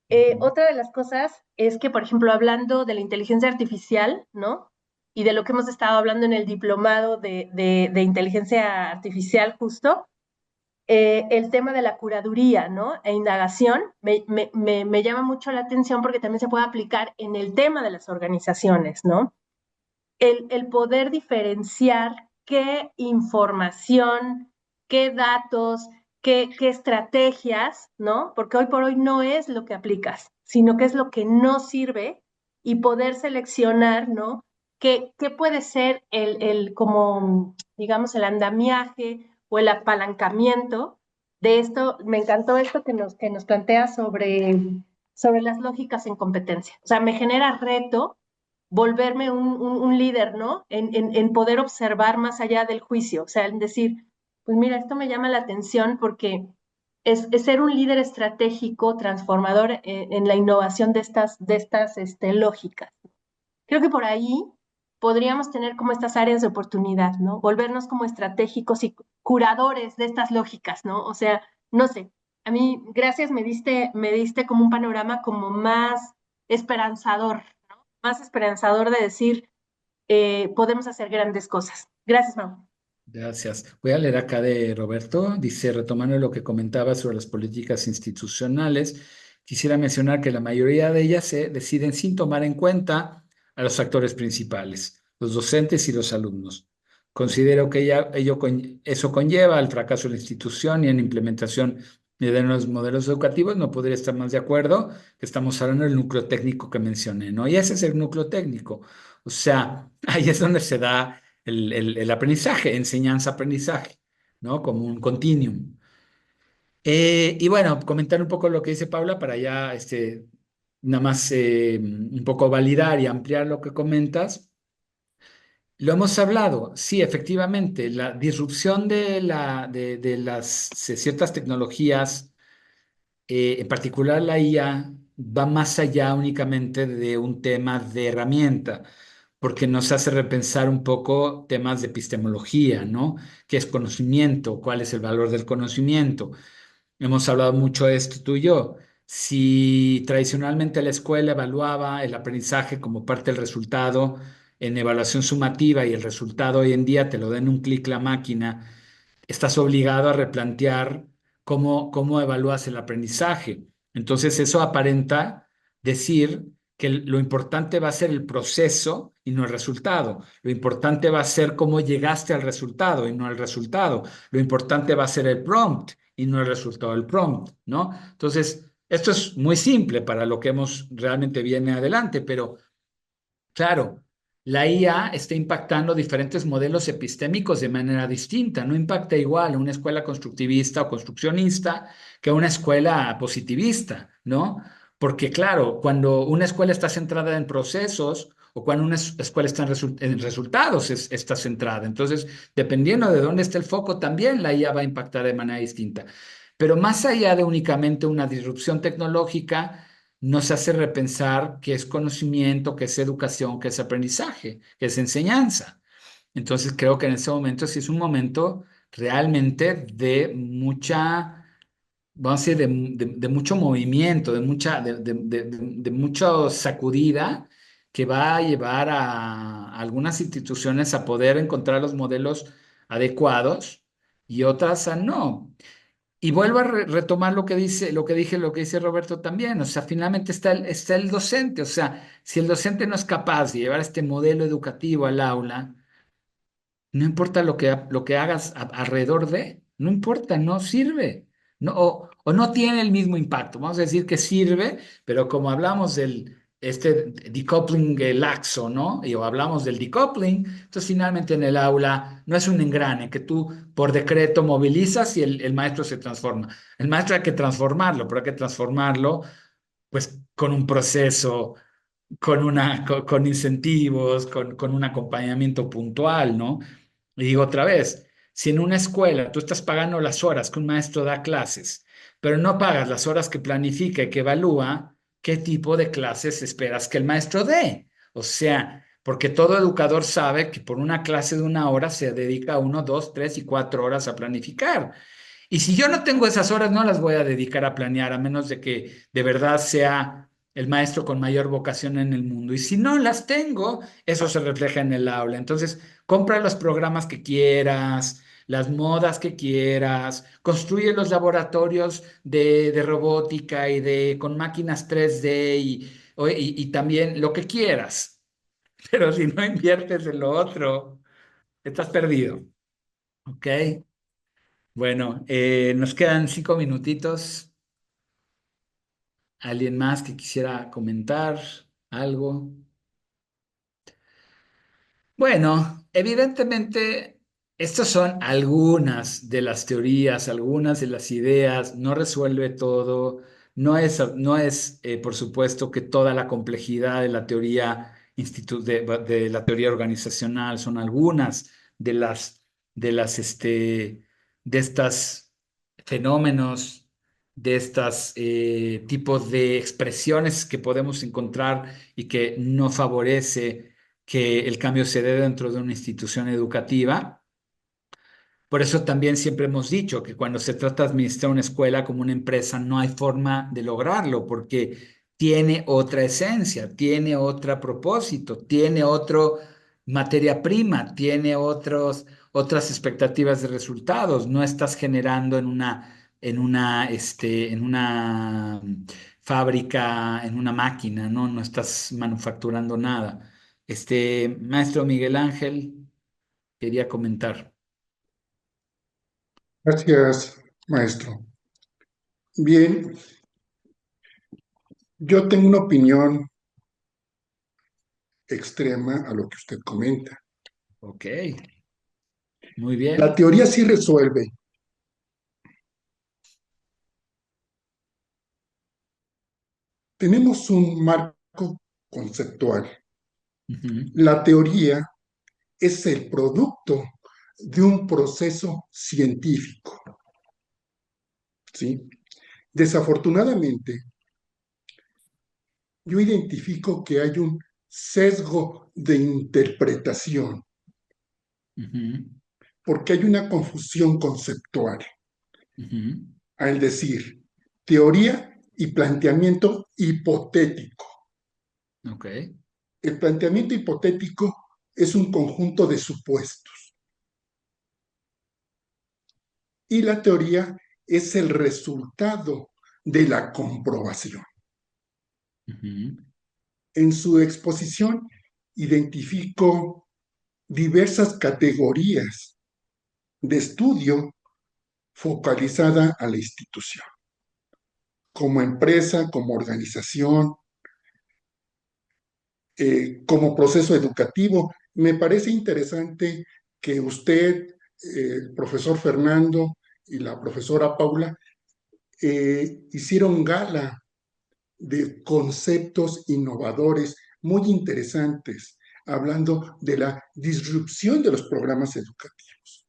Ujú. Otra de las cosas es que, por ejemplo, hablando de la inteligencia artificial, ¿no? Y de lo que hemos estado hablando en el diplomado de inteligencia artificial justo, el tema de la curaduría, ¿no? E indagación me llama mucho la atención porque también se puede aplicar en el tema de las organizaciones, ¿no? El poder diferenciar qué información, qué datos, qué estrategias, ¿no? Porque hoy por hoy no es lo que aplicas, sino que es lo que no sirve y poder seleccionar, ¿no? ¿Qué puede ser como, digamos, el andamiaje o el apalancamiento de esto, me encantó esto que nos plantea sobre las lógicas en competencia. O sea, me genera reto volverme un líder, ¿no? En poder observar más allá del juicio, o sea, en decir, pues mira, esto me llama la atención porque es ser un líder estratégico, transformador en la innovación de estas lógicas. Creo que por ahí podríamos tener como estas áreas de oportunidad, ¿no? Volvernos como estratégicos y curadores de estas lógicas, ¿no? O sea, no sé, a mí, gracias, me diste como un panorama como más esperanzador, ¿no? Más esperanzador de decir, podemos hacer grandes cosas. Gracias, Mau. Gracias. Voy a leer acá de Roberto. Dice, retomando lo que comentaba sobre las políticas institucionales, quisiera mencionar que la mayoría de ellas se deciden sin tomar en cuenta a los actores principales, los docentes y los alumnos. Considero que eso conlleva al fracaso de la institución y en la implementación de los modelos educativos. No podría estar más de acuerdo que estamos hablando del núcleo técnico que mencioné, ¿no? Y ese es el núcleo técnico. O sea, ahí es donde se da el aprendizaje, enseñanza-aprendizaje, ¿no? Como un continuum. Y bueno, comentar un poco lo que dice Paula para ya nada más un poco validar y ampliar lo que comentas. Lo hemos hablado, sí, efectivamente, la disrupción de las ciertas tecnologías, en particular la IA, va más allá únicamente de un tema de herramienta, porque nos hace repensar un poco temas de epistemología, ¿no? ¿Qué es conocimiento? ¿Cuál es el valor del conocimiento? Hemos hablado mucho de esto tú y yo. Si tradicionalmente la escuela evaluaba el aprendizaje como parte del resultado en evaluación sumativa y el resultado hoy en día te lo da en un clic la máquina, estás obligado a replantear cómo evalúas el aprendizaje. Entonces, eso aparenta decir que lo importante va a ser el proceso y no el resultado. Lo importante va a ser cómo llegaste al resultado y no el resultado. Lo importante va a ser el prompt y no el resultado del prompt, ¿no? Entonces, esto es muy simple para lo que hemos realmente viene adelante, pero claro, la IA está impactando diferentes modelos epistémicos de manera distinta. No impacta igual una escuela constructivista o construccionista que una escuela positivista, ¿no? Porque claro, cuando una escuela está centrada en procesos o cuando una escuela está en resultados está centrada. Entonces, dependiendo de dónde esté el foco, también la IA va a impactar de manera distinta. Pero más allá de únicamente una disrupción tecnológica, nos hace repensar qué es conocimiento, qué es educación, qué es aprendizaje, qué es enseñanza. Entonces creo que en ese momento sí es un momento realmente de mucha, vamos a decir, de mucho movimiento, de mucha sacudida que va a llevar a algunas instituciones a poder encontrar los modelos adecuados y otras a no. Y vuelvo a retomar lo que dice Roberto también. O sea, finalmente está el docente. O sea, si el docente no es capaz de llevar este modelo educativo al aula, no importa lo que hagas alrededor de, no importa, no sirve. No, o no tiene el mismo impacto. Vamos a decir que sirve, pero como hablamos del decoupling laxo, ¿no? O hablamos del decoupling, entonces finalmente en el aula no es un engrane que tú por decreto movilizas y el maestro se transforma. El maestro hay que transformarlo, pero hay que transformarlo pues con un proceso, con incentivos, con un acompañamiento puntual, ¿no? Y digo otra vez, si en una escuela tú estás pagando las horas que un maestro da clases, pero no pagas las horas que planifica y que evalúa, ¿qué tipo de clases esperas que el maestro dé? O sea, porque todo educador sabe que por una clase de una hora se dedica 1, 2, 3 y 4 horas a planificar. Y si yo no tengo esas horas, no las voy a dedicar a planear, a menos de que de verdad sea el maestro con mayor vocación en el mundo. Y si no las tengo, eso se refleja en el aula. Entonces, compra los programas que quieras, las modas que quieras, construye los laboratorios de robótica con máquinas 3D y también lo que quieras. Pero si no inviertes en lo otro, estás perdido. ¿Ok? Bueno, nos quedan 5 minutitos. ¿Alguien más que quisiera comentar algo? Bueno, evidentemente Estas son algunas de las teorías, algunas de las ideas, no resuelve todo, no es, por supuesto que toda la complejidad de la teoría de la teoría organizacional, son algunas de de estas fenómenos, de estos tipos de expresiones que podemos encontrar y que no favorece que el cambio se dé dentro de una institución educativa. Por eso también siempre hemos dicho que cuando se trata de administrar una escuela como una empresa, no hay forma de lograrlo porque tiene otra esencia, tiene otro propósito, tiene otra materia prima, tiene otras expectativas de resultados. No estás generando en una fábrica, en una máquina, ¿no? No estás manufacturando nada. Maestro Miguel Ángel, quería comentar. Gracias, maestro. Bien, yo tengo una opinión extrema a lo que usted comenta. Ok, muy La bien. teoría sí resuelve. Tenemos un marco conceptual. Ujú, La teoría es el producto de un proceso científico, ¿sí? Desafortunadamente, yo identifico que hay un sesgo de interpretación ujú, porque hay una confusión conceptual ujú. al decir teoría y planteamiento hipotético. Ok. El planteamiento hipotético es un conjunto de supuestos y la teoría es el resultado de la comprobación. Ujú, En su exposición identifico diversas categorías de estudio focalizada a la institución, como empresa, como organización, como proceso educativo. Me parece interesante que usted, el profesor Fernando y la profesora Paula hicieron gala de conceptos innovadores muy interesantes, hablando de la disrupción de los programas educativos.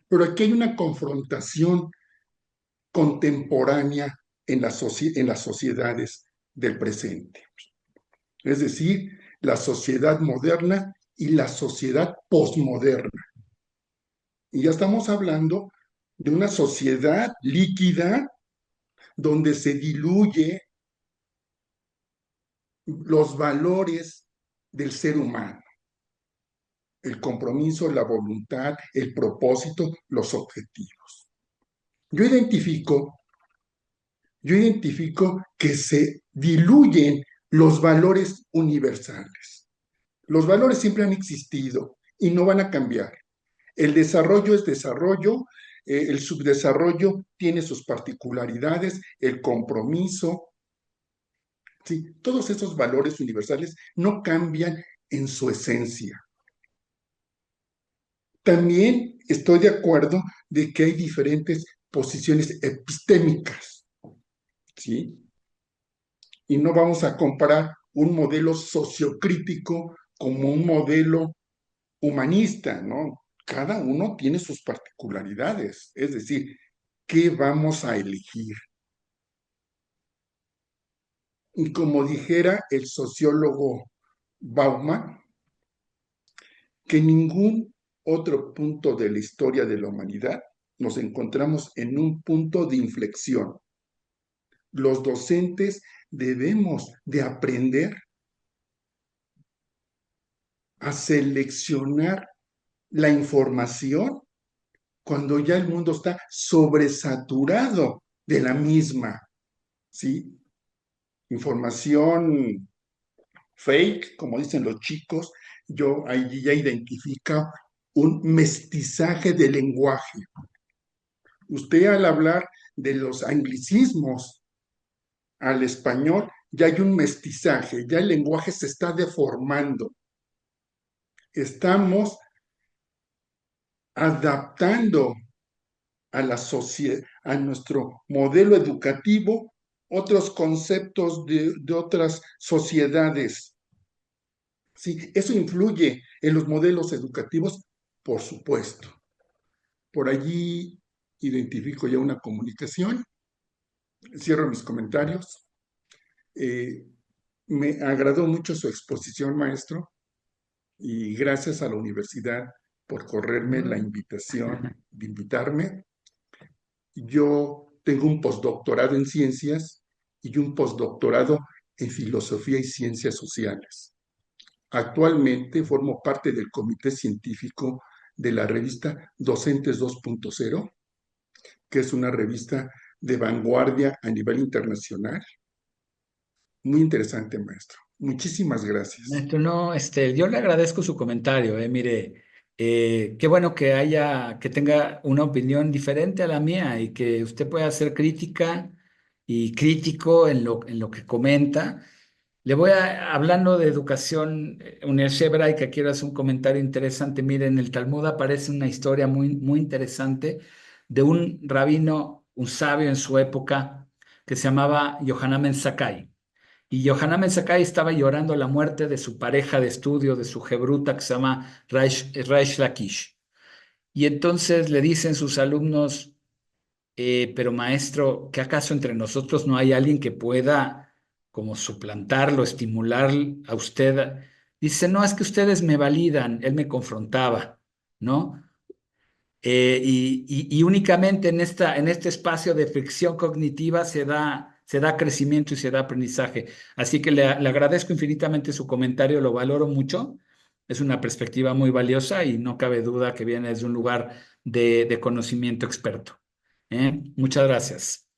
Pero aquí hay una confrontación contemporánea en las sociedades del presente. Es decir, la sociedad moderna y la sociedad posmoderna. Y ya estamos hablando de una sociedad líquida donde se diluye los valores del ser humano, el compromiso, la voluntad, el propósito, los objetivos. Yo identifico, yo identifico que se diluyen los valores universales. Los valores siempre han existido y no van a cambiar. El desarrollo es desarrollo, el subdesarrollo tiene sus particularidades, el compromiso, ¿sí? Todos esos valores universales no cambian en su esencia. También estoy de acuerdo de que hay diferentes posiciones epistémicas, ¿sí? Y no vamos a comparar un modelo sociocrítico como un modelo humanista, ¿no? Cada uno tiene sus particularidades, es decir, ¿qué vamos a elegir? Y como dijera el sociólogo Bauman, que en ningún otro punto de la historia de la humanidad nos encontramos en un punto de inflexión. Los docentes debemos de aprender a seleccionar la información cuando ya el mundo está sobresaturado de la misma, ¿sí? Información fake, como dicen los chicos, yo ahí ya identifico un mestizaje de lenguaje. Usted al hablar de los anglicismos al español, ya hay un mestizaje, ya el lenguaje se está deformando. Estamos adaptando a la a nuestro modelo educativo otros conceptos de otras sociedades. ¿Sí? Eso influye en los modelos educativos, por supuesto. Por allí identifico ya una comunicación. Cierro mis comentarios. Me agradó mucho su exposición, maestro, y gracias a la universidad por correrme la invitación de invitarme. Yo tengo un postdoctorado en ciencias y un postdoctorado en filosofía y ciencias sociales. Actualmente formo parte del comité científico de la revista Docentes 2.0, que es una revista de vanguardia a nivel internacional. Muy interesante, maestro. Muchísimas gracias. Maestro, no, yo le agradezco su comentario, mire, qué bueno que tenga una opinión diferente a la mía y que usted pueda ser crítica y crítico en lo que comenta. Hablando de educación, Universidad Hebraica, quiero hacer un comentario interesante. Mire, en el Talmud aparece una historia muy interesante de un rabino, un sabio en su época, que se llamaba Yohanan ben Zakkai. Y Yohanan Ben Zakkai estaba llorando la muerte de su pareja de estudio, de su jebruta, que se llama Reish Lakish. Y entonces le dicen sus alumnos, pero maestro, ¿qué acaso entre nosotros no hay alguien que pueda como suplantarlo, estimular a usted? Dice, no, es que ustedes me validan, él me confrontaba, ¿no? Y únicamente en este espacio de fricción cognitiva se da crecimiento y se da aprendizaje. Así que le agradezco infinitamente su comentario, lo valoro mucho. Es una perspectiva muy valiosa y no cabe duda que viene desde un lugar de conocimiento experto. Muchas gracias.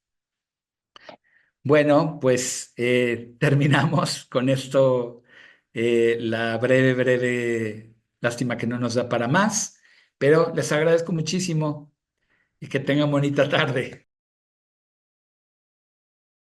Bueno, pues terminamos con esto, la breve, lástima que no nos da para más, pero les agradezco muchísimo y que tengan bonita tarde.